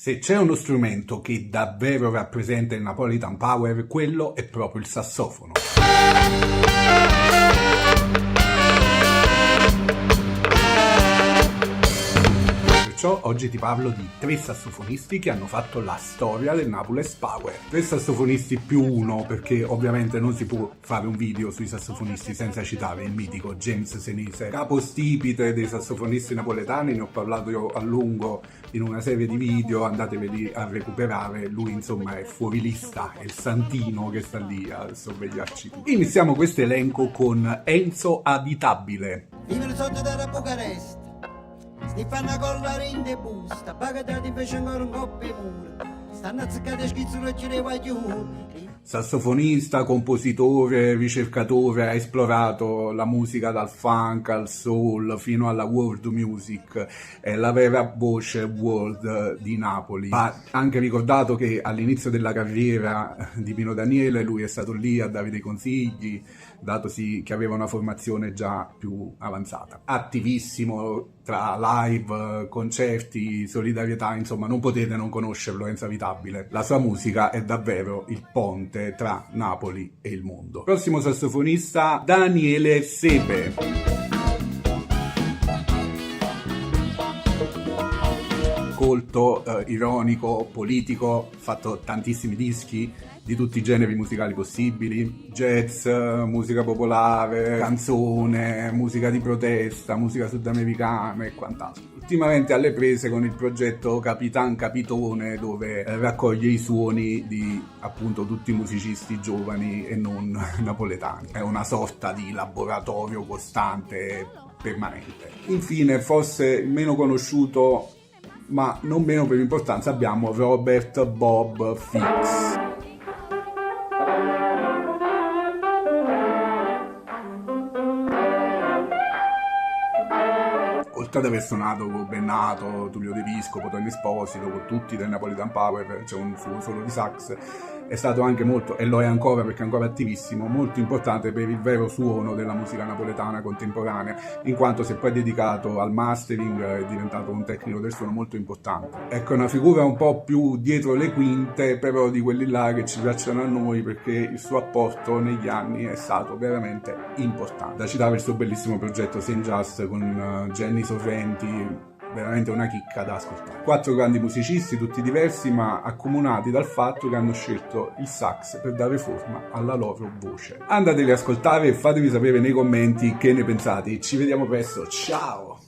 Se c'è uno strumento che davvero rappresenta il Napolitan Power, quello è proprio il sassofono. Perciò oggi ti parlo di 3 sassofonisti che hanno fatto la storia del Napoles Power. 3 sassofonisti più uno, perché ovviamente non si può fare un video sui sassofonisti senza citare il mitico James Senese, capostipite dei sassofonisti napoletani. Ne ho parlato io a lungo in una serie di video, andateveli a recuperare. Lui insomma è fuori lista, è il santino che sta lì a sorvegliarci tutti. Iniziamo questo elenco con Enzo Abitabile. Vivono sotto dalla Bucarest, si fanno collare in de busta, pagatati fece ancora un coppio pure, stanno azzeccati a schizzucci dei guaglioni. Sassofonista, compositore, ricercatore, ha esplorato la musica dal funk al soul fino alla world music, è la vera voce world di Napoli. Va anche ricordato che all'inizio della carriera di Pino Daniele lui è stato lì a dare dei consigli, datosi che aveva una formazione già più avanzata. Attivissimo tra live, concerti, solidarietà, insomma non potete non conoscerlo, Enzo Abitabile. La sua musica è davvero il ponte tra Napoli e il mondo. Prossimo sassofonista, Daniele Sepe. Colto, ironico, politico, fatto tantissimi dischi di tutti i generi musicali possibili, jazz, musica popolare, canzone, musica di protesta, musica sudamericana e quant'altro. Ultimamente alle prese con il progetto Capitan Capitone, dove raccoglie i suoni di appunto tutti i musicisti giovani e non napoletani. È una sorta di laboratorio costante, permanente. Infine, forse meno conosciuto ma non meno per importanza, abbiamo Robert Bob Fix. Oltre ad aver suonato con Bennato, Tullio De Piscopo, Tony Esposito, con tutti del Napolitan Power, c'è un suo solo di sax, è stato anche molto, e lo è ancora perché è ancora attivissimo, molto importante per il vero suono della musica napoletana contemporanea, in quanto si è poi dedicato al mastering, è diventato un tecnico del suono molto importante. Ecco, una figura un po' pipiù dietro le quinte, però di quelli là che ci piacciono a noi, perché il suo apporto negli anni è stato veramente importante. Da citare il suo bellissimo progetto Saint Just con Jenny Sorrenti, veramente una chicca da ascoltare. 4 grandi musicisti, tutti diversi ma accomunati dal fatto che hanno scelto il sax per dare forma alla loro voce. Andateli ad ascoltare e fatemi sapere nei commenti che ne pensate. Ci vediamo presto, ciao!